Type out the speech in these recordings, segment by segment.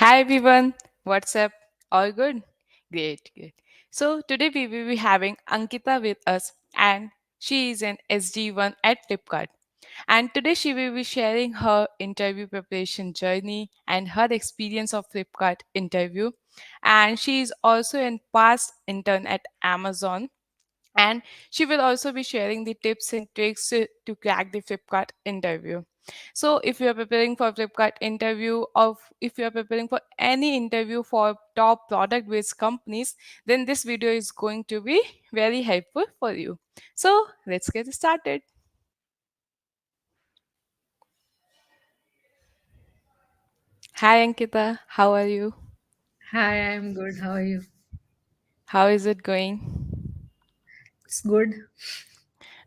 Hi everyone, what's up? All good? Great, great. So today we will be having Ankita with us and she is an SD1 at Flipkart. And today she will be sharing her interview preparation journey and her experience of Flipkart interview. And she is also a past intern at Amazon and she will also be sharing the tips and tricks to crack the Flipkart interview. So if you are preparing for Flipkart interview or if you are preparing for any interview for top product based companies, then this video is going to be very helpful for you. So let's get started. Hi Ankita, how are you? Hi, I'm good. How are you? How is it going? It's good.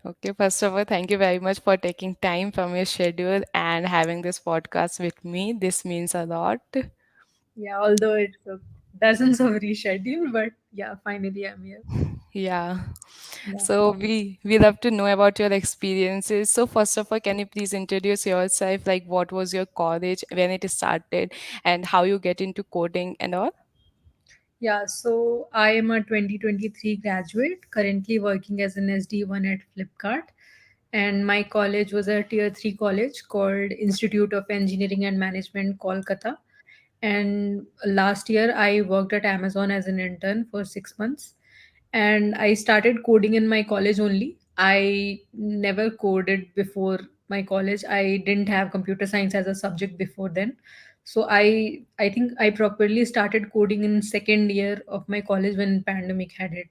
Okay, first of all, thank you very much for taking time from your schedule and having this podcast with me. This means a lot. Yeah, although it took dozens of reschedule, but yeah, finally I'm here. Yeah. Yeah. So we love to know about your experiences. So first of all, can you please introduce yourself? Like what was your college, when it started, and how you get into coding and all? Yeah, so I am a 2023 graduate, currently working as an SD1 at Flipkart. And my college was a tier 3 college called Institute of Engineering and Management, Kolkata. And last year I worked at Amazon as an intern for 6 months. And I started coding in my college only. I never coded before my college. I didn't have computer science as a subject before then. So I think I properly started coding in second year of my college when pandemic had hit.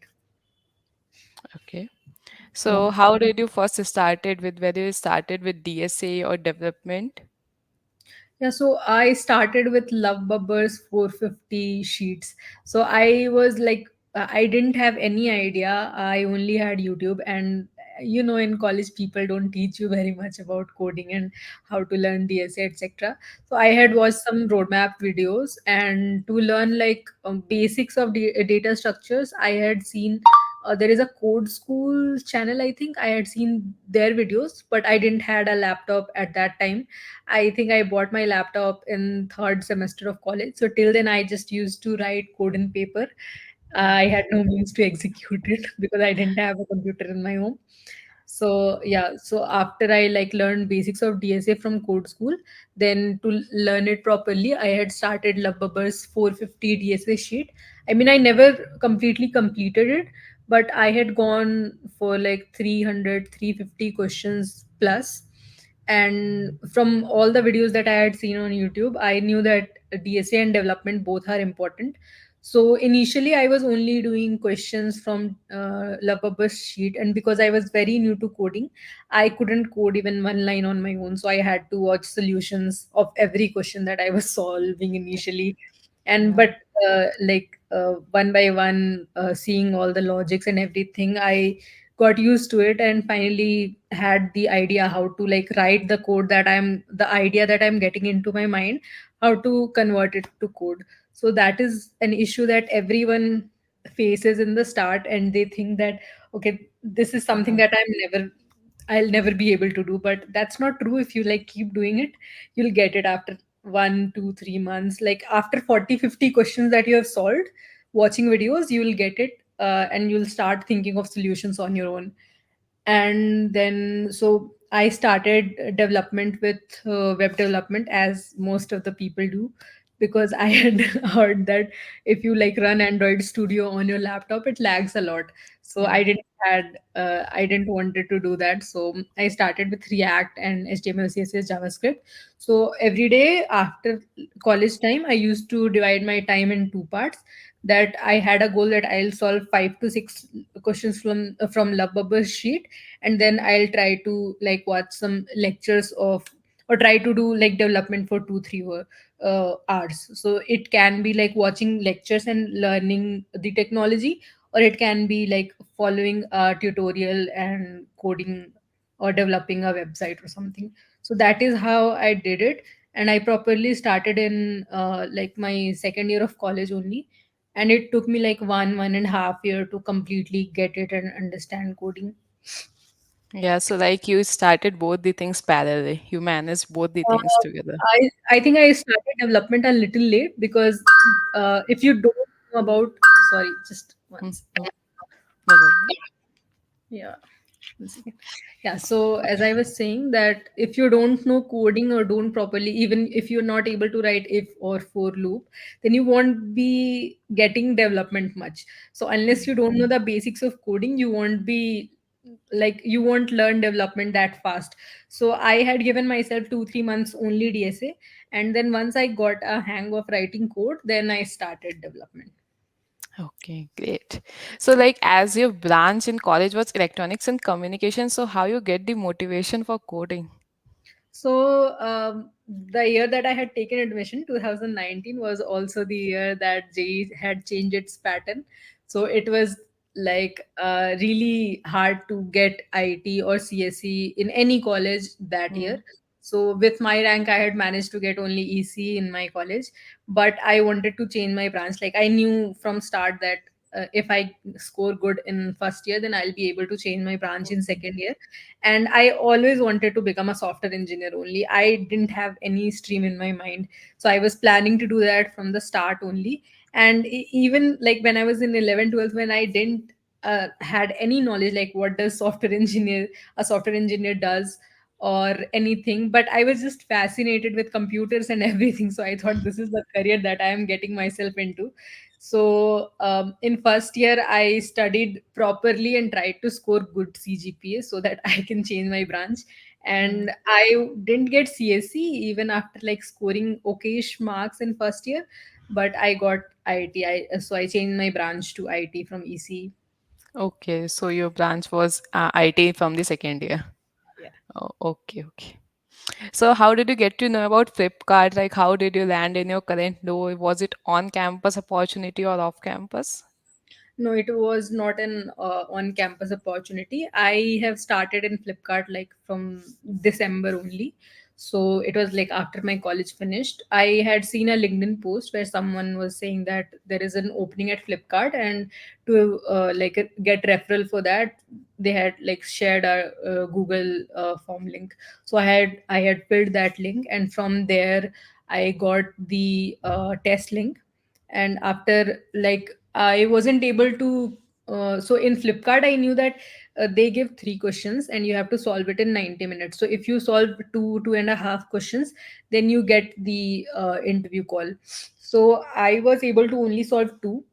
Okay. Yeah. So how did you first started with whether you started with DSA or development? Yeah, so I started with Love Bubbers 450 sheets. So I was like, I didn't have any idea. I only had YouTube, and in college, people don't teach you very much about coding and how to learn DSA, etc. So I had watched some roadmap videos, and to learn like basics of data structures, I had seen there is a code school channel. I think I had seen their videos, but I didn't had a laptop at that time. I think I bought my laptop in third semester of college. So till then, I just used to write code in paper. I had no means to execute it because I didn't have a computer in my home. So yeah, so after I like learned basics of DSA from code school, then to learn it properly, I had started Lubbubber's 450 DSA sheet. I mean, I never completely completed it, but I had gone for like 300, 350 questions plus. And from all the videos that I had seen on YouTube, I knew that DSA and development both are important. So initially, I was only doing questions from Lovabus sheet, and because I was very new to coding, I couldn't code even one line on my own. So I had to watch solutions of every question that I was solving initially, and Yeah. but one by one, seeing all the logics and everything, I got used to it and finally had the idea how to like write the idea that I'm getting into my mind, how to convert it to code. So that is an issue that everyone faces in the start, and they think that okay, this is something Yeah. that I'll never be able to do. But that's not true. If you like keep doing it, you'll get it after 1 2 3 months. Like after 40 50 questions that you have solved watching videos, you will get it, and you'll start thinking of solutions on your own. And then so I started development with web development, as most of the people do, because I had heard that if you like run Android Studio on your laptop, it lags a lot. So Yeah. I didn't wanted to do that, so I started with React and HTML CSS JavaScript. So every day after college time, I used to divide my time in two parts. That I had a goal that I'll solve 5 to 6 questions from Lubbubber's sheet, and then I'll try to like watch some lectures of, or try to do like development for 2 3 hours. So it can be like watching lectures and learning the technology, or it can be like following a tutorial and coding or developing a website or something. So that is how I did it, and I properly started in like my second year of college only, and it took me like 1.5 year to completely get it and understand coding. Yeah, so like you started both the things parallelly. You managed both the things together. I think I started development a little late because if you don't know about, sorry, just Hmm, once. no, no problem. Yeah. 1 second. Yeah, so as I was saying that if you don't know coding or don't properly, even if you're not able to write if or for loop, then you won't be getting development much. So unless Mm. you don't know the basics of coding, you won't be like you won't learn development that fast. So I had given myself 2 3 months only DSA, and then once I got a hang of writing code, then I started development. Okay, great. So like as your branch in college was electronics and communication, so how you get the motivation for coding? So the year that I had taken admission, 2019, was also the year that JEE had changed its pattern. So it was like really hard to get IT or CSE in any college that year. Mm, So with my rank, I had managed to get only EC in my college, but I wanted to change my branch. Like I knew from start that if I score good in first year, then I'll be able to change my branch in okay. second year. And I always wanted to become a software engineer only. I didn't have any stream in my mind, so I was planning to do that from the start only. And even like when I was in 11 12, when I didn't had any knowledge like what does software engineer a software engineer does or anything, but I was just fascinated with computers and everything, so I thought this is the career that I am getting myself into. So in first year, I studied properly and tried to score good CGPA so that I can change my branch. Mm, And I didn't get CSC even after like scoring okayish marks in first year, but I got IIT. So I changed my branch to IT from EC. okay, so your branch was IT from the second year. Yeah. Oh, okay, okay. So how did you get to know about Flipkart? Like how did you land in your current role? Was it on campus opportunity or off campus? No, it was not an on-campus opportunity. I have started in Flipkart like from December only. So it was like after my college finished. I had seen a LinkedIn post where someone was saying that there is an opening at Flipkart, and to get referral for that, they had like shared a Google form link. So I had filled that link, and from there I got the test link. And after like I wasn't able to so in Flipkart I knew that they give 3 questions and you have to solve it in 90 minutes. So if you solve 2.5 questions, then you get the interview call. So I was able to only solve two,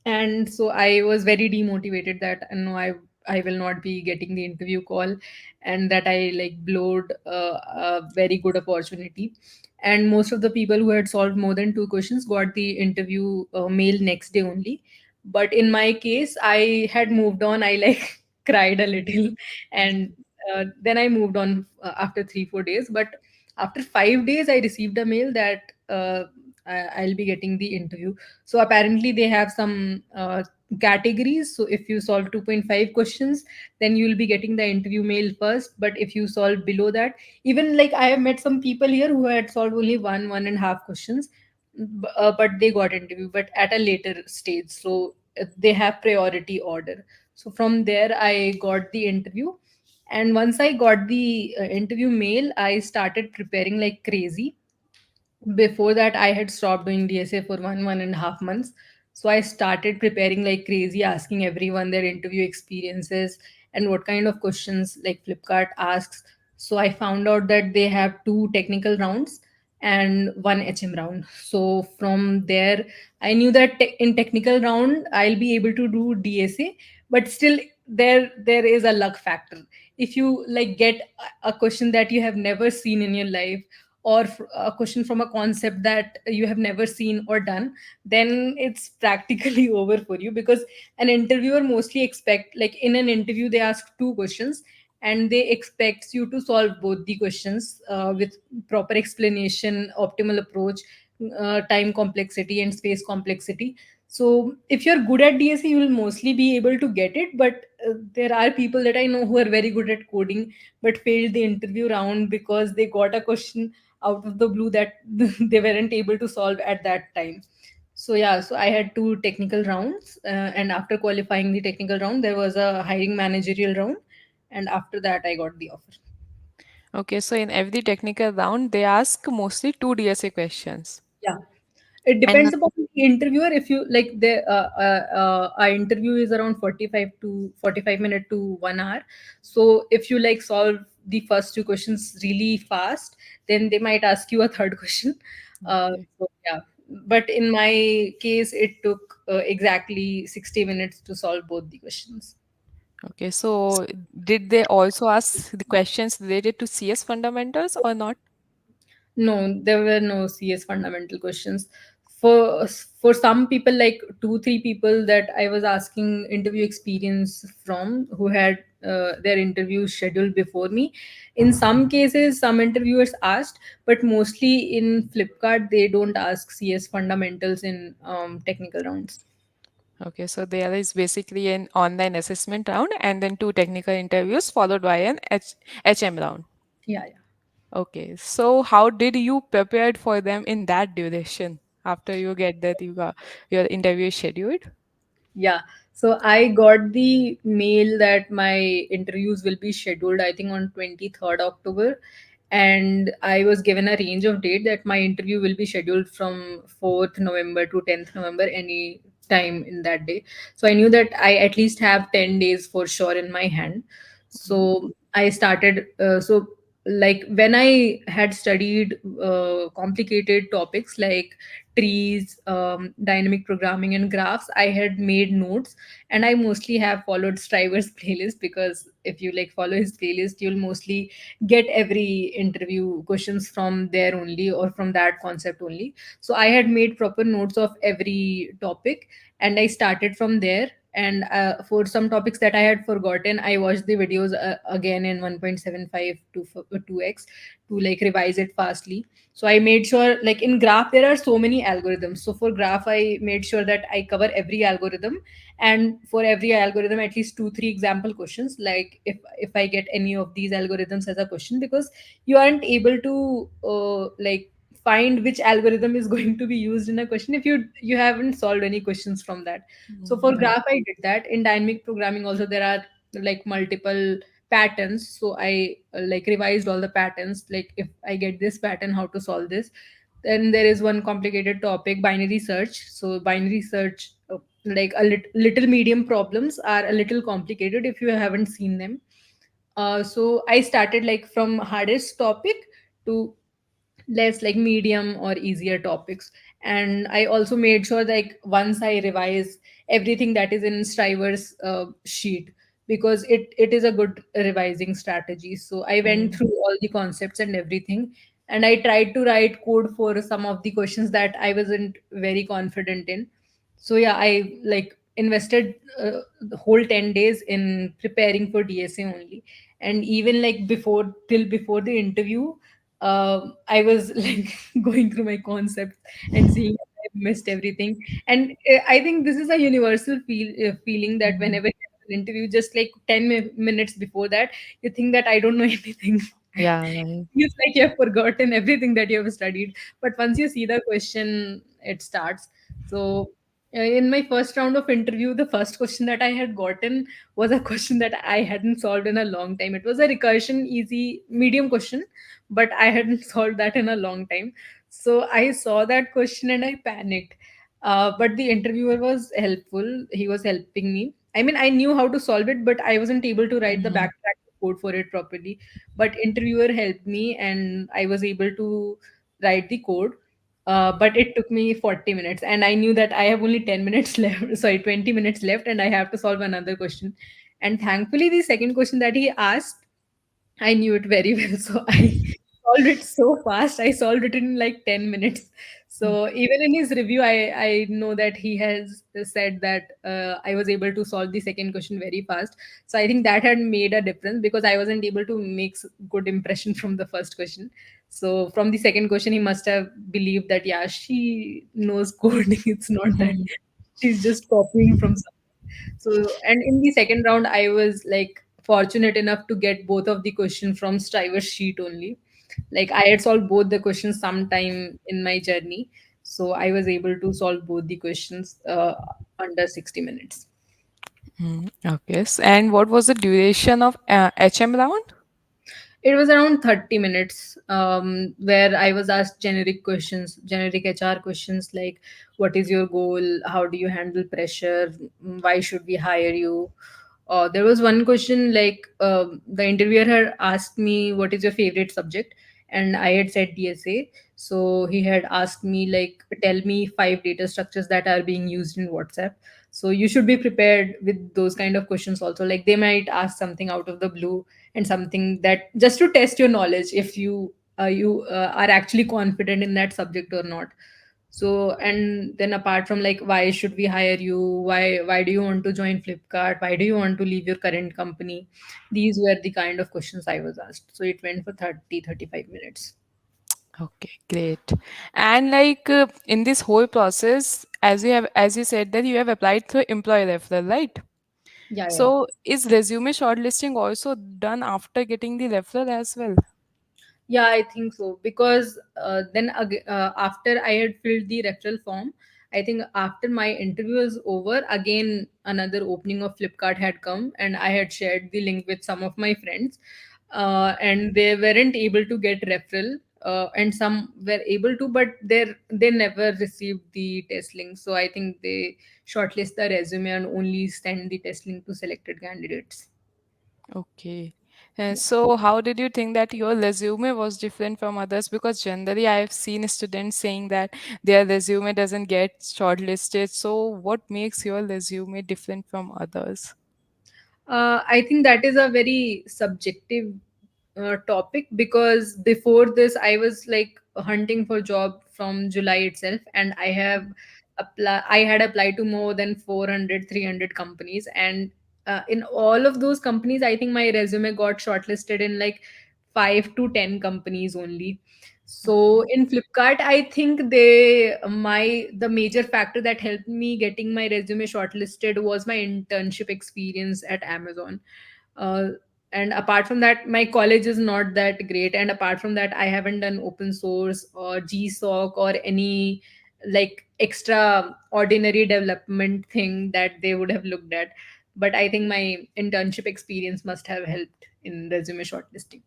and so I was very demotivated that no, I will not be getting the interview call, and that I like blowed a very good opportunity. And most of the people who had solved more than 2 questions got the interview mail next day only. But in my case, I had moved on. I like cried a little, and then I moved on after 3 4 days. But after 5 days, I received a mail that I'll be getting the interview. So apparently they have some categories. So if you solve 2.5 questions, then you will be getting the interview mail first. But if you solve below that, even like I have met some people here who had solved only 1.5 questions, but they got interview, but at a later stage. So they have priority order. So from there, I got the interview. And once I got the interview mail, I started preparing like crazy. Before that I had stopped doing DSA for 1.5 months. So I started preparing like crazy, asking everyone their interview experiences and what kind of questions like Flipkart asks. So I found out that they have two technical rounds and one HM round. So from there I knew that in technical round I'll be able to do DSA, but still there is a luck factor. If you like get a question that you have never seen in your life, or a question from a concept that you have never seen or done, then it's practically over for you, because an interviewer mostly expect like in an interview they ask 2 questions and they expect you to solve both the questions with proper explanation, optimal approach, time complexity and space complexity. So if you're good at DSA, you will mostly be able to get it. But there are people that I know who are very good at coding but failed the interview round because they got a question out of the blue that they weren't able to solve at that time. So yeah, so I had two technical rounds, and after qualifying the technical round, there was a hiring managerial round, and after that I got the offer. Okay, so in every technical round, they ask mostly two DSA questions. Yeah. It And depends upon the interviewer. If you like, the our interview is around 45 minute to 1 hour. So if you like solve the first two questions really fast, then they might ask you a third question. okay, So yeah, but in my case, it took exactly 60 minutes to solve both the questions. okay. So did they also ask the questions related to CS fundamentals or not? No, there were no CS fundamental questions. For some people, like two, three people that I was asking interview experience from, who had their interviews scheduled before me. In some cases, some interviewers asked, but mostly in Flipkart, they don't ask CS fundamentals in technical rounds. Okay, so there is basically an online assessment round and then two technical interviews followed by an HM round. Yeah, yeah. Okay, so how did you prepared for them in that duration after you get that you got your interview scheduled? Yeah. So I got the mail that my interviews will be scheduled, I think, on 23rd October. And I was given a range of date that my interview will be scheduled from 4th November to 10th November, any time in that day. So I knew that I at least have 10 days for sure in my hand. Mhm. So I started, like when I had studied complicated topics like trees, dynamic programming, and graphs, I had made notes, and I mostly have followed Striver's playlist, because if you like follow his playlist, you'll mostly get every interview questions from there only, or from that concept only. So I had made proper notes of every topic, and I started from there. And for some topics that I had forgotten, I watched the videos again in 1.75 to 2x to like revise it fastly. So I made sure, like in graph there are so many algorithms, so for graph I made sure that I cover every algorithm, and for every algorithm at least two three example questions, like if I get any of these algorithms as a question, because you aren't able to like find which algorithm is going to be used in a question if you haven't solved any questions from that. So for Right. graph I did that. In dynamic programming also there are like multiple patterns, so I like revised all the patterns, like if I get this pattern, how to solve this. Then there is one complicated topic, binary search. So binary search, like a little medium problems are a little complicated if you haven't seen them. So I started like from hardest topic to less like medium or easier topics. And I also made sure like once I revise everything that is in Striver's sheet, because it is a good revising strategy. So I went Mm. through all the concepts and everything, and I tried to write code for some of the questions that I wasn't very confident in. So yeah, I like invested the whole 10 days in preparing for DSA only. And even like before the interview, I was like going through my concepts and seeing if I missed everything. And I think this is a universal feeling that Mhm. whenever you have an interview, just like 10 minutes before that, you think that I don't know anything. Yeah, right. It's like you have forgotten everything that you have studied. But once you see the question, it starts. So in my first round of interview, the first question that I had gotten was a question that I hadn't solved in a long time. It was a recursion easy medium question, but I hadn't solved that in a long time. So I saw that question and I panicked. But the interviewer was helpful. He was helping me. I mean, I knew how to solve it, but I wasn't able to write the Mhm. backtrack code for it properly. But interviewer helped me, and I was able to write the code. But it took me 40 minutes, and I knew that I have only 10 minutes left. Sorry, 20 minutes left, and I have to solve another question. And thankfully, the second question that he asked, I knew it very well. So I solved it so fast. I solved it in like 10 minutes. So even in his review, I know that he has said that I was able to solve the second question very fast. So I think that had made a difference, because I wasn't able to make good impression from the first question. So from the second question, he must have believed that, yeah, she knows coding. It's not that Mhm. she's just copying from someone. So, and in the second round, I was like fortunate enough to get both of the questions from Striver's sheet only. Like I had solved both the questions sometime in my journey. So I was able to solve both the questions under 60 minutes. Okay. And what was the duration of HM round? It was around 30 minutes, where I was asked generic questions, generic HR questions like, what is your goal? How do you handle pressure? Why should we hire you? There was one question like, the interviewer had asked me, what is your favorite subject? And I had said DSA. So he had asked me, like, tell me five data structures that are being used in WhatsApp. So you should be prepared with those kind of questions also. Like, they might ask something out of the blue and something that just to test your knowledge if you are actually confident in that subject or not. So, and then apart from like, why should we hire you, why do you want to join Flipkart, why do you want to leave your current company, these were the kind of questions I was asked. So it went for 30-35 minutes. Okay, great. And like in this whole process, as you said that you have applied through employee referral, right? Yeah, yeah. So is resume shortlisting also done after getting the referral as well? Yeah, I think so because after I had filled the referral form, I think after my interview was over, again another opening of Flipkart had come, and I had shared the link with some of my friends, and they weren't able to get referral, and some were able to, but they never received the test link. So I think they shortlist the resume and only send the test link to selected candidates. Okay. So how did you think that your resume was different from others? Because generally I have seen students saying that their resume doesn't get shortlisted. So what makes your resume different from others? I think that is a very subjective topic because before this, I was like hunting for job from July itself, and I had applied to more than 400, 300 companies, and in all of those companies, I think my resume got shortlisted in like 5 to 10 companies only. So Okay. in Flipkart, I think the major factor that helped me getting my resume shortlisted was my internship experience at Amazon. Uh, and apart from that, my college is not that great. And apart from that, I haven't done open source or GSOC or any like extra ordinary development thing that they would have looked at. But I think my internship experience must have helped in resume shortlisting.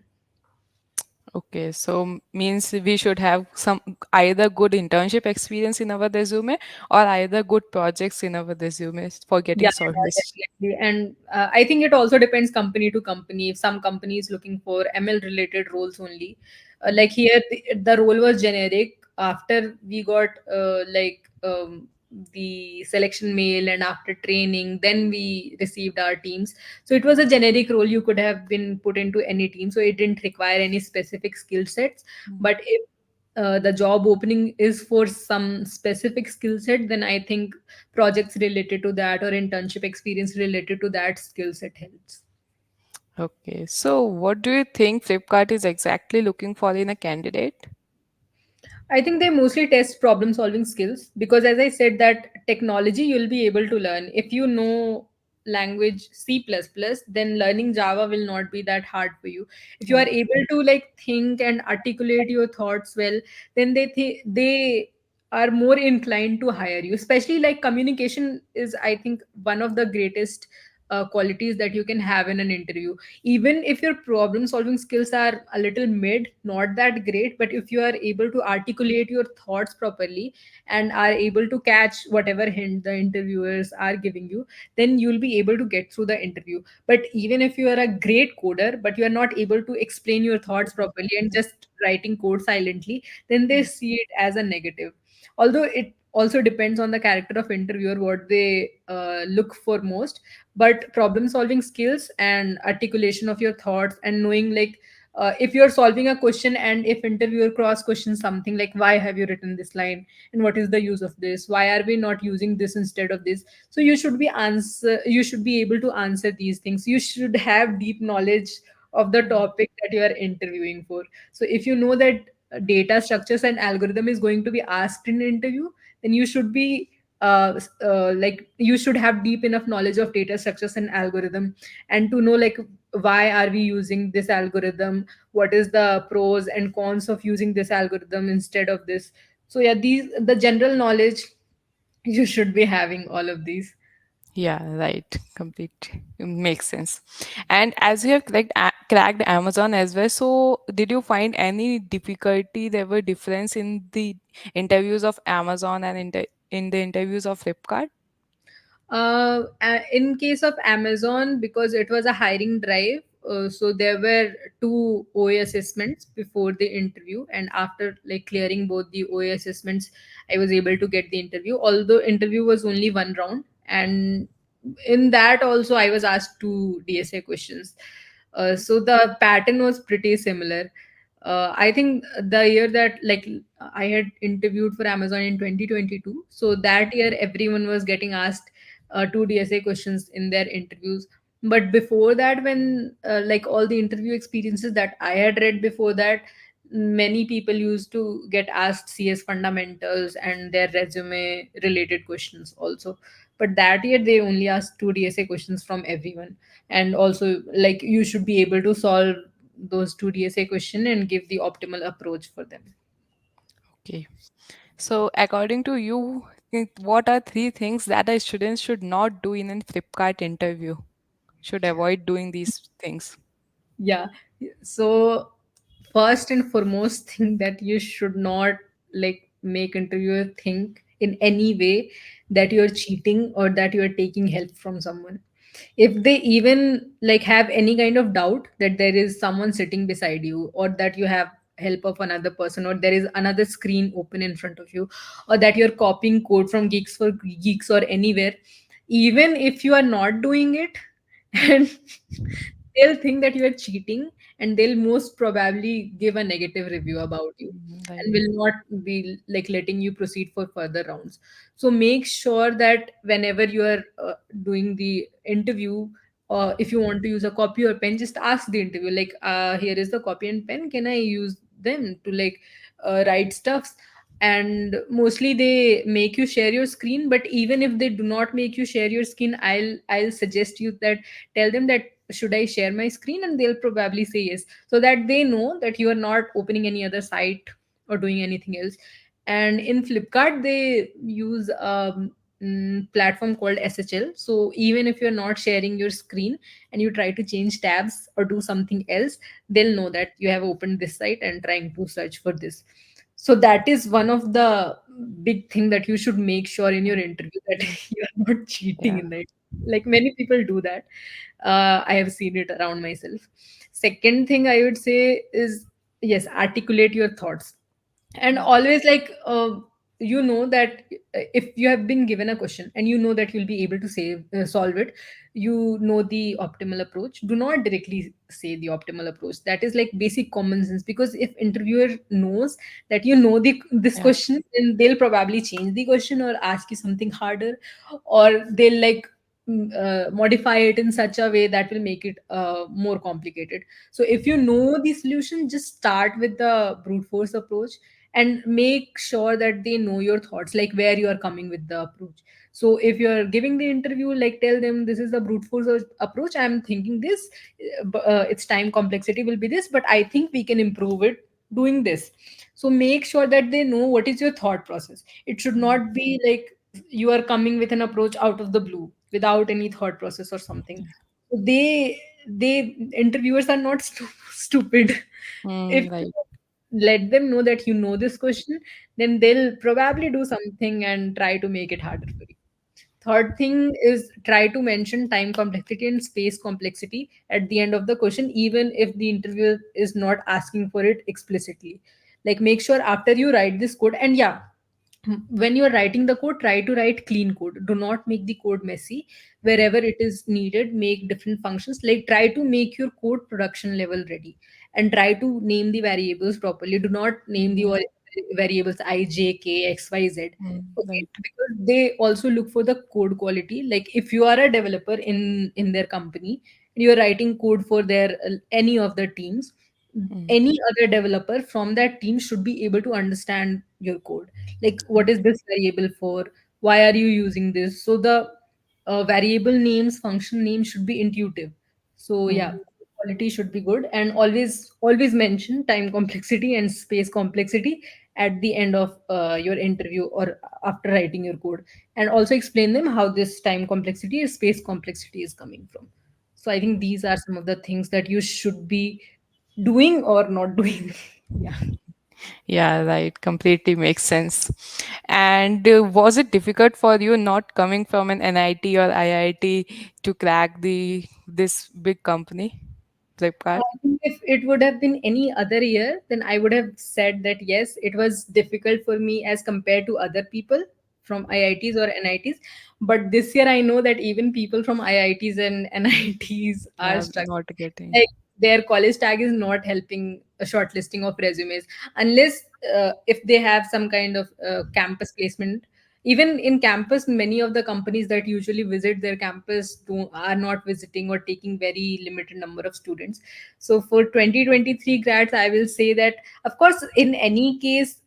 Okay, so means we should have some either good internship experience in our resume or either good projects in our resume for getting Yeah, yeah, shortlisted. definitely. And I think it also depends company to company. If some companies looking for ML related roles only, like here the role was generic. After we got the selection mail and after training, then we received our teams. So it was a generic role. You could have been put into any team. So it didn't require any specific skill sets. But if the job opening is for some specific skill set, then I think projects related to that or internship experience related to that skill set helps. Okay, so what do you think Flipkart is exactly looking for in a candidate? I think they mostly test problem solving skills because, as I said, that technology you'll be able to learn. If you know language C++, then learning Java will not be that hard for you. If you are Okay. able to like think and articulate your thoughts well, then they are more inclined to hire you. Especially like communication is, I think, one of the greatest qualities that you can have in an interview. Even if your problem solving skills are a little mid, not that great, but if you are able to articulate your thoughts properly and are able to catch whatever hint the interviewers are giving you, then you'll be able to get through the interview. But even if you are a great coder but you are not able to explain your thoughts properly and just writing code silently, then they see it as a negative. Although it also depends on the character of interviewer what they look for most, but problem solving skills and articulation of your thoughts and knowing like, if you're solving a question and if interviewer cross questions something like, why have you written this line and what is the use of this, why are we not using this instead of this, so you should be able to answer these things. You should have deep knowledge of the topic that you are interviewing for. So if you know that data structures and algorithm is going to be asked in interview, then you should be like you should have deep enough knowledge of data structures and algorithm, and to know like, why are we using this algorithm, what is the pros and cons of using this algorithm instead of this. So yeah, these the general knowledge, you should be having all of these. Yeah, right. Complete. Makes sense. And as you have cracked Amazon as well, so did you find any difficulty? There were difference in the interviews of Amazon and in the interviews of Flipkart? In case of Amazon, because it was a hiring drive, so there were two OA assessments before the interview, and after like clearing both the OA assessments, I was able to get the interview. Although interview was only one round, and in that also I was asked two DSA questions. So the pattern was pretty similar. I think the year that like I had interviewed for Amazon in 2022, so that year everyone was getting asked two DSA questions in their interviews. But before that, when like all the interview experiences that I had read before that, many people used to get asked CS fundamentals and their resume related questions also. But that year they only asked two DSA questions from everyone, and also like you should be able to solve those two DSA question and give the optimal approach for them. Okay. So according to you, what are three things that a student should not do in a Flipkart interview? Should avoid doing these things. Yeah. So first and foremost thing that you should not like make interviewer think in any way that you're cheating or that you're taking help from someone. If they even like have any kind of doubt that there is someone sitting beside you, or that you have help of another person, or there is another screen open in front of you, or that you're copying code from Geeks for Geeks or anywhere, even if you are not doing it, and they'll think that you are cheating, and they'll most probably give a negative review about you Right. and will not be like letting you proceed for further rounds. So make sure that whenever you are doing the interview, if you want to use a copy or pen, just ask the interview like, here is the copy and pen, can I use them to like write stuffs? And mostly they make you share your screen, but even if they do not make you share your screen, I'll suggest you that tell them that should I share my screen, and they'll probably say yes, so that they know that you are not opening any other site or doing anything else. And in Flipkart they use platform called SHL. So even if you're not sharing your screen and you try to change tabs or do something else, they'll know that you have opened this site and trying to search for this. So that is one of the big thing that you should make sure in your interview, that you are not cheating Yeah. in that. Like many people do that. I have seen it around myself. Second thing I would say is, yes, articulate your thoughts. And always like you know that if you have been given a question and you know that you'll be able to solve it, you know the optimal approach, do not directly say the optimal approach. That is like basic common sense, because if interviewer knows that you know this Yeah. question, then they'll probably change the question or ask you something harder, or they'll like modify it in such a way that will make it more complicated. So if you know the solution, just start with the brute force approach, and make sure that they know your thoughts, like where you are coming with the approach. So if you're giving the interview, like tell them this is the brute force approach, I'm thinking this, its time complexity will be this, but I think we can improve it doing this. So make sure that they know what is your thought process. It should not be like you are coming with an approach out of the blue without any thought process or something. So they interviewers are not stupid. If Right. let them know that you know this question, then they'll probably do something and try to make it harder for you. Third thing is, try to mention time complexity and space complexity at the end of the question, even if the interviewer is not asking for it explicitly. Like make sure after you write this code, and yeah, when you're writing the code, try to write clean code. Do not make the code messy. Wherever it is needed, make different functions. Like try to make your code production level ready, and try to name the variables properly. Do not name the Yeah. variables I, J, K, X, Y, Z. Okay, Right. because they also look for the code quality. Like if you are a developer in their company and you are writing code for their any of the teams, Mm. any other developer from that team should be able to understand your code. Like what is this variable for, why are you using this? So the variable names, function names should be intuitive. So yeah, Mm. quality should be good, and always mention time complexity and space complexity at the end of your interview or after writing your code, and also explain them how this time complexity or space complexity is coming from. So I think these are some of the things that you should be doing or not doing. Yeah. Yeah, right. Completely makes sense. And was it difficult for you not coming from an NIT or IIT to crack the this big company, I Flipkart? think if it would have been any other year, then I would have said that yes, it was difficult for me as compared to other people from IITs or NITs. But this year, I know that even people from IITs and NITs are Yeah, struggling. not getting. Like their college tag is not helping a shortlisting of resumes unless if they have some kind of campus placement. Even in campus, many of the companies that usually visit their campus are not visiting or taking very limited number of students. So for 2023 grads, I will say that, of course, in any case,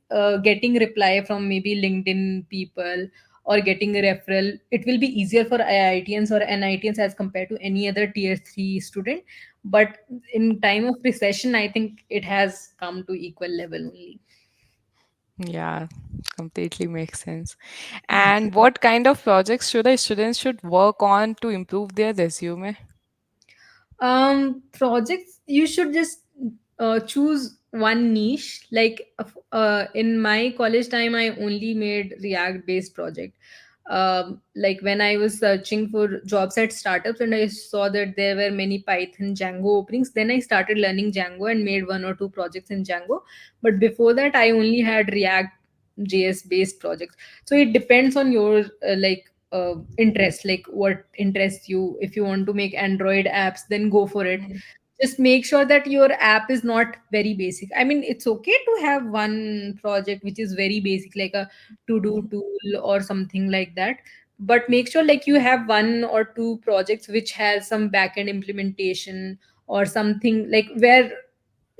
getting reply from maybe LinkedIn people or getting a referral, it will be easier for IITians or NITians as compared to any other tier 3 student. But in time of recession, I think it has come to equal level only. Yeah, completely makes sense. Yeah. And what kind of projects should a student should work on to improve their resume? Projects, you should just choose one niche. Like in my college time, I only made React based project. Like when I was searching for jobs at startups and I saw that there were many Python Django openings, then I started learning Django and made one or two projects in Django. But before that, I only had React JS based projects. So it depends on your interest, like what interests you. If you want to make Android apps, then go for it. Mm, Just make sure that your app is not very basic. I mean, it's okay to have one project which is very basic, like a to do mm, tool or something like that, but make sure like you have one or two projects which has some backend implementation or something, like where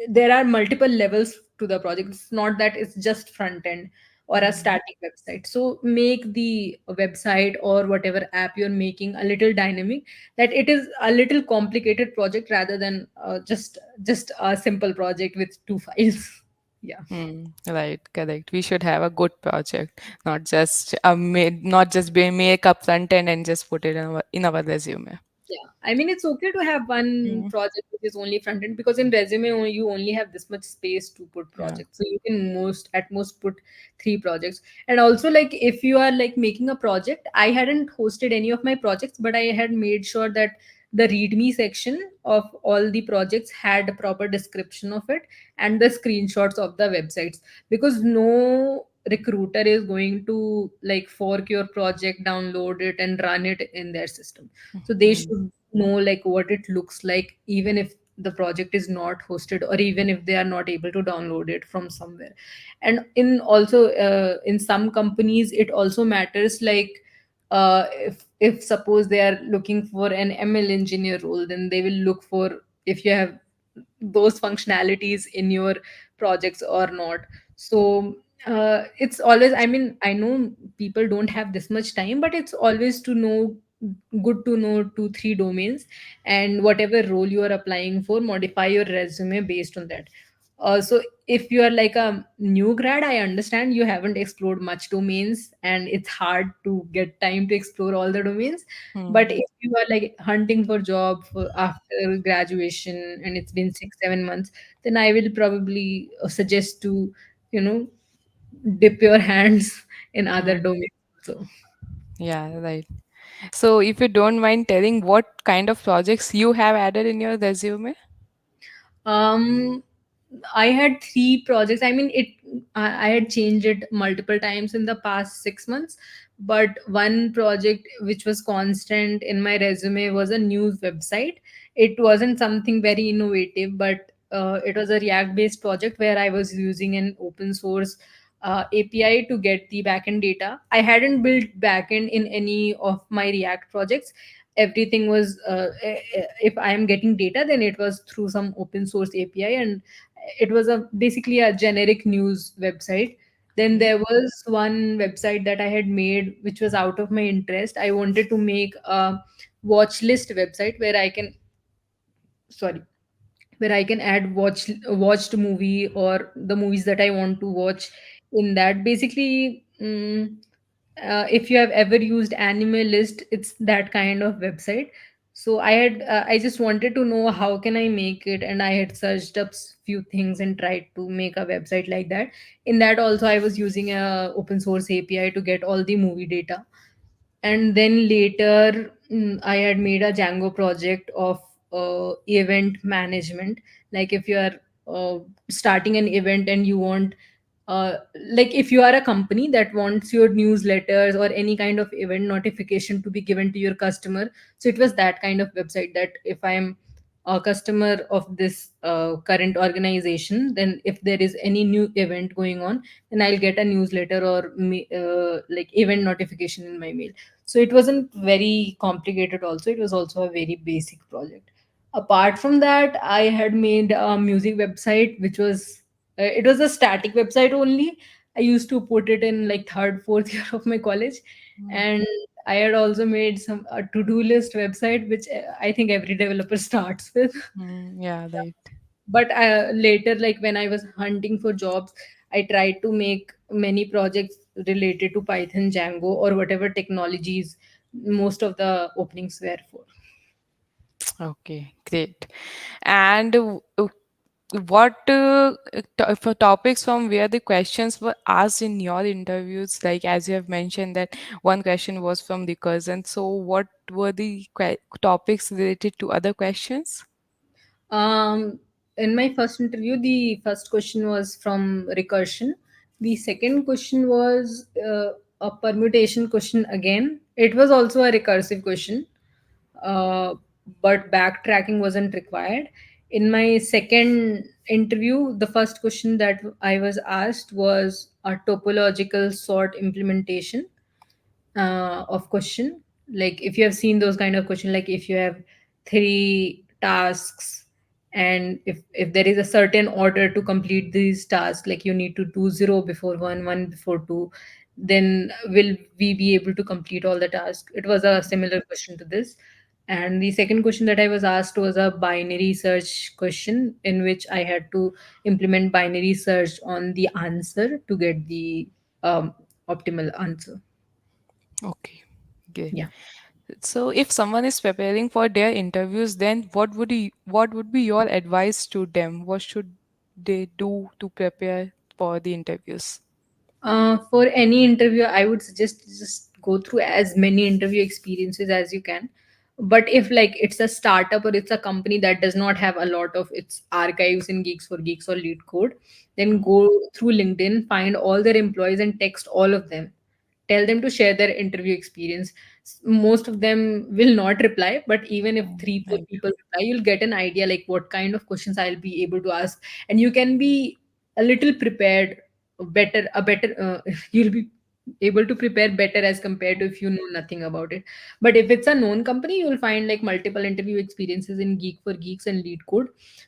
there are multiple levels to the project. It's not that it's just front end or a mm, static website. So make the website or whatever app you're making a little dynamic, that it is a little complicated project rather than just a simple project with two files. Yeah. right, correct. We should have a good project, not just not just be make up front end and just put it in our resume. Yeah, I mean, it's okay to have one Mm, project which is only front end, because in resume you only have this much space to put yeah. projects. So you can most at most put three projects. And also, like if you are like making a project, I hadn't hosted any of my projects, but I had made sure that the README section of all the projects had a proper description of it and the screenshots of the websites, because no recruiter is going to like fork your project, download it, and run it in their system. So they Mm, should know like what it looks like, even if the project is not hosted or even if they are not able to download it from somewhere. And in also in some companies it also matters, like if suppose they are looking for an ML engineer role, then they will look for if you have those functionalities in your projects or not. So it's always, I mean, I know people don't have this much time, but it's always to know, good to know two three domains, and whatever role you are applying for, modify your resume based on that. So if you are like a new grad, I understand you haven't explored much domains and it's hard to get time to explore all the domains. But mm, if you are like hunting for job for after graduation and it's been 6 7 months, then I will probably suggest to, you know, dip your hands in other mm. domains. So Yeah, right. So, if you don't mind telling what kind of projects you have added in your resume? Um, I had three projects. I mean, I had changed it multiple times in the past 6 months, but one project which was constant in my resume was a news website. It wasn't something very innovative, but it was a React-based project where I was using an open source API to get the backend data. I hadn't built backend in any of my React projects. Everything was if I am getting data, then it was through some open source API, and it was a basically a generic news website. Then Mm, there was one website that I had made which was out of my interest. I wanted to make a watch list website where I can, sorry, where I can add watched movie or the movies that I want to watch in that basically, if you have ever used Animal List, it's that kind of website. So I just wanted to know how can I make it, and I had searched up few things and tried to make a website like that. In that also I was using a open source API to get all the movie data. And then later, I had made a Django project of event management. Like if you are starting an event and you want, like if you are a company that wants your newsletters or any kind of event notification to be given to your customer, so it was that kind of website, that if I am a customer of this current organization, then if there is any new event going on, then I'll get a newsletter or like event notification in my mail. So it wasn't very complicated also, it was also a very basic project. Apart from that, I had made a music website which was it was a static website only. I used to put it in like third fourth year of my college. Mm, And I had also made some a to-do list website, which I think every developer starts with. yeah, right. But later, like when I was hunting for jobs, I tried to make many projects related to Python, Django, or whatever technologies most of the openings were for. Okay, great. And what for topics from where the questions were asked in your interviews, like as you have mentioned that one question was from the cousin, so what were the topics related to other questions? Um, in my first interview, the first question was from recursion. The second question was a permutation question again. It was also a recursive question, uh, but backtracking wasn't required. In my second interview, the first question that I was asked was a topological sort implementation of question. Like if you have seen those kind of question, like if you have three tasks, and if there is a certain order to complete these tasks, like you need to do zero before one, one before two, then will we be able to complete all the tasks? It was a similar question to this. And the second question that I was asked was a binary search question, in which I had to implement binary search on the answer to get the optimal answer. Okay, good. Yeah. So if someone is preparing for their interviews, then what would be your advice to them? What should they do to prepare for the interviews? For any interview, I would suggest just go through as many interview experiences as you can. But if like it's a startup or it's a company that does not have a lot of its archives in Geeks for Geeks or LeetCode, then go through LinkedIn, find all their employees and text all of them. Tell them to share their interview experience. Most of them will not reply, but even if three, four Right. people reply, you'll get an idea like what kind of questions I'll be able to ask, and you can be a little prepared better, a better you'll be able to prepare better as compared to if you know nothing about it. But if it's a known company, you'll find like multiple interview experiences in Geek for Geeks and LeetCode.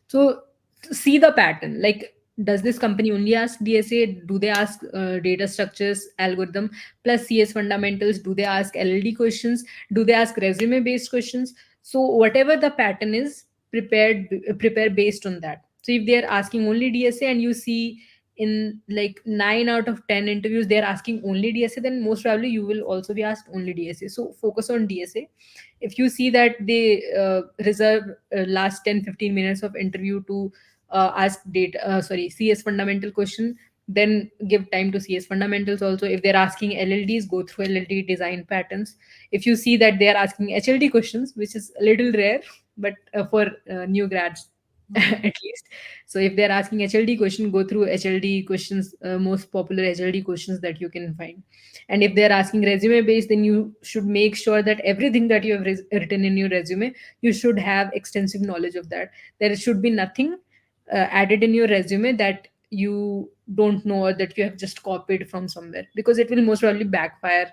So see the pattern, like does this company only ask DSA? Do they ask data structures, algorithm plus CS fundamentals? Do they ask LLD questions? Do they ask resume based questions? So whatever the pattern is, prepare based on that. So if they are asking only DSA and you see in like 9 out of 10 interviews they're asking only DSA, then most probably you will also be asked only DSA. So focus on DSA. If you see that they reserve last 10-15 minutes of interview to ask data CS fundamental question, then give time to CS fundamentals. Also if they're asking LLDs, go through LLD design patterns. If you see that they are asking HLD questions, which is a little rare, but for new grads Mhm. at least. So if they're asking HLD question, go through HLD questions, most popular HLD questions that you can find. And if they're asking resume based, then you should make sure that everything that you have written in your resume, you should have extensive knowledge of that. There should be nothing added in your resume that you don't know, or that you have just copied from somewhere, because it will most probably backfire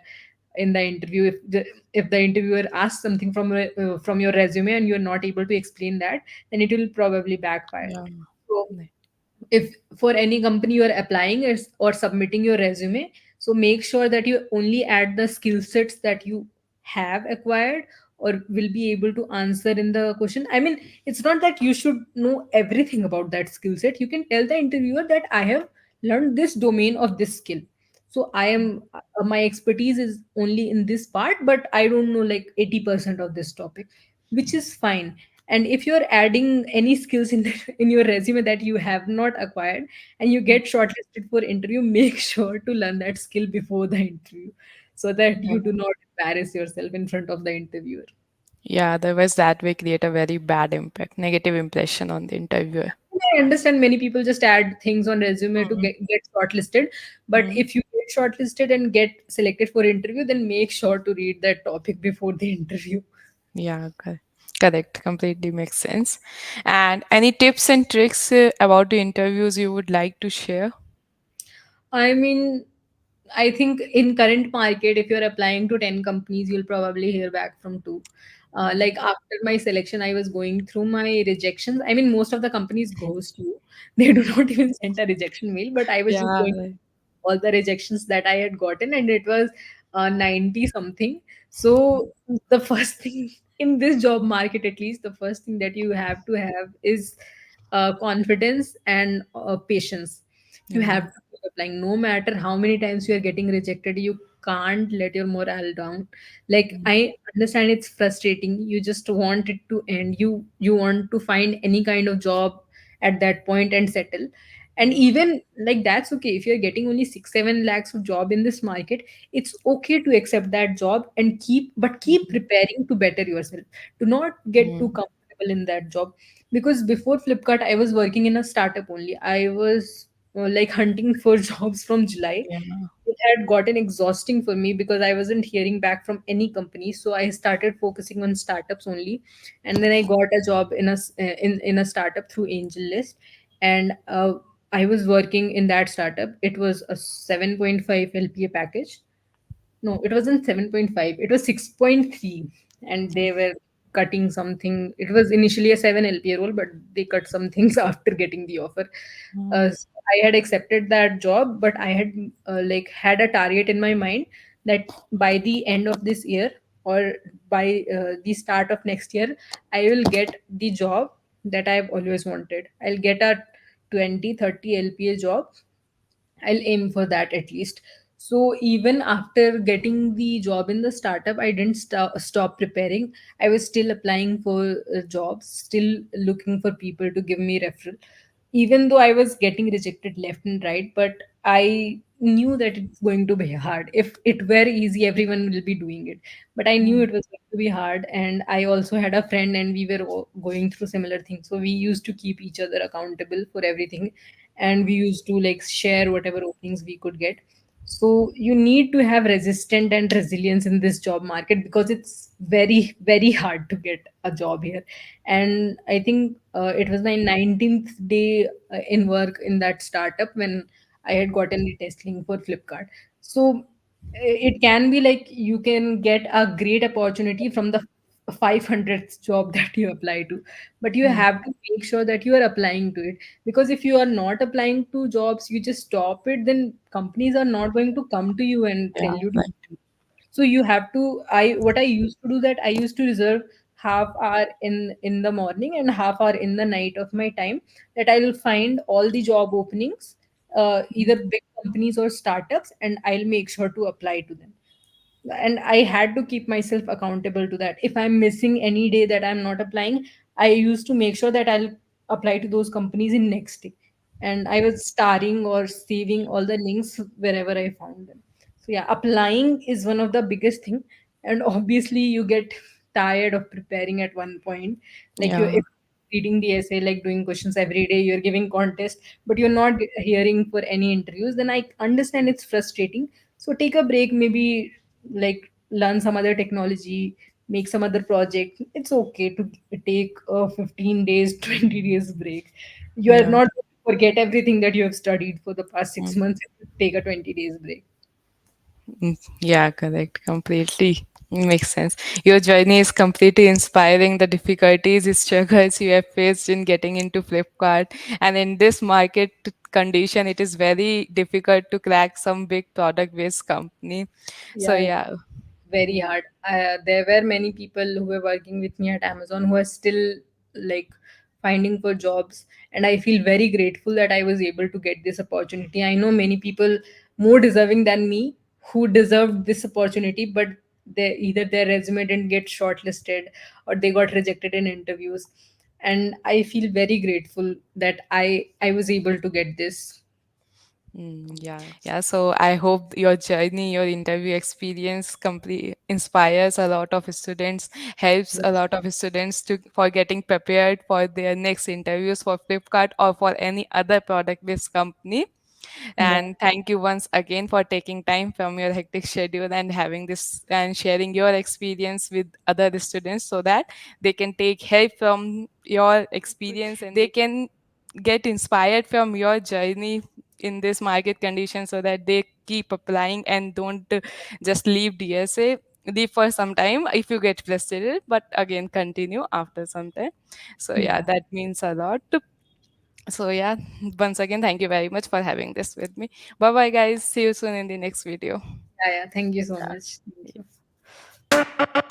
in the interview. If the interviewer asks something from your resume and you're not able to explain that, then it will probably backfire. Yeah. So Right. if for any company you are applying or submitting your resume, so make sure that you only add the skill sets that you have acquired or will be able to answer in the question. I mean, it's not that you should know everything about that skill set. You can tell the interviewer that I have learned this domain of this skill. So I am my expertise is only in this part, but I don't know like 80% of this topic, which is fine. And if you're adding any skills in in your resume that you have not acquired and you get shortlisted for interview, make sure to learn that skill before the interview so that Yeah. you do not embarrass yourself in front of the interviewer. Yeah, otherwise that way create a very bad impact, negative impression on the interviewer. I understand many people just add things on resume to get shortlisted, but Mm-hmm. if you get shortlisted and get selected for interview, then make sure to read that topic before the interview. Yeah, correct. Completely makes sense. And any tips and tricks about the interviews you would like to share? I mean, I think in current market, if you're applying to 10 companies, you'll probably hear back from two. Mm. Like after my selection, I was going through my rejections. I mean, most of the companies ghost you. They do not even send a rejection mail, but I was just Yeah, going all the rejections that I had gotten, and it was 90 something. So the first thing in this job market, at least, the first thing that you have to have is confidence and patience. You yeah. have to keep applying, no matter how many times you are getting rejected. You can't let your morale down. Like Mm, I understand it's frustrating. You just want it to end. You want to find any kind of job at that point and settle, and even like that's okay if you're getting only 6-7 lakhs of job in this market. It's okay to accept that job and keep mm, preparing to better yourself. Do not get too mm. comfortable in that job, because before Flipkart I was working in a startup only. I was like hunting for jobs from July. Yeah. It had gotten exhausting for me because I wasn't hearing back from any company. So I started focusing on startups only, and then I got a job in in a startup through AngelList, and I was working in that startup. It was a 7.5 LPA package. No, it wasn't 7.5. It was 6.3, and they were cutting something. It was initially a 7 LPA role, but they cut some things after getting the offer. Mm, So I had accepted that job, but I had like had a target in my mind that by the end of this year, or by the start of next year, I will get the job that I've always wanted. I'll get a 20-30 LPA job. I'll aim for that at least. So even after getting the job in the startup, I didn't stop preparing. I was still applying for jobs, still looking for people to give me referral. Even though I was getting rejected left and right, but I knew that it's going to be hard. If it were easy, everyone will be doing it. But I knew mm, it was going to be hard, and I also had a friend, and we were going through similar things. So we used to keep each other accountable for everything, and we used to like share whatever openings we could get. So you need to have resistant and resilience in this job market, because it's very very hard to get a job here. And I think it was my 19th day in work in that startup when I had gotten the test link for Flipkart. So it can be like you can get a great opportunity from the 500th job that you apply to, but you mm. have to make sure that you are applying to it. Because if you are not applying to jobs, you just stop it, then companies are not going to come to you and tell Yeah, you to. right. So you have to, I what I used to do, that I used to reserve half hour in the morning and half hour in the night of my time, that I'll find all the job openings, either big companies or startups, and I'll make sure to apply to them. And I had to keep myself accountable to that. If I'm missing any day that I'm not applying, I used to make sure that I'll apply to those companies in next day, and I was starring or saving all the links wherever I found them. So yeah, applying is one of the biggest thing. And obviously you get tired of preparing at one point. Like you, Yeah. if reading the essay, like doing questions every day, you're giving contest, but you're not hearing for any interviews, then I understand it's frustrating. So take a break, maybe like learn some other technology, make some other project. It's okay to take a 15 days 20 days break. You are Yeah. not going to forget everything that you have studied for the past 6 Mm, months if you take a 20 days break. yeah, correct. Completely makes sense. Your journey is completely inspiring. The difficulties, struggles you have faced in getting into Flipkart, and in this market condition, it is very difficult to crack some big product-based company. So Yeah, yeah, very hard. There were many people who were working with me at Amazon who are still like finding for jobs, and I feel very grateful that I was able to get this opportunity. I know many people more deserving than me who deserved this opportunity, but either their resume didn't get shortlisted or they got rejected in interviews, and I feel very grateful that I was able to get this. Yeah, so I hope your journey, your interview experience complete inspires a lot of students, helps a lot of students to for getting prepared for their next interviews for Flipkart or for any other product-based company. Yeah, And thank you once again for taking time from your hectic schedule and having this and sharing your experience with other students so that they can take help from your experience and they can get inspired from your journey in this market condition so that they keep applying and don't just leave DSA. Leave for some time if you get frustrated, but again continue after some time. So yeah, yeah, that means a lot. So yeah, once again, thank you very much for having this with me. Bye bye, guys. See you soon in the next video. yeah, yeah. Thank you so much. Thank you.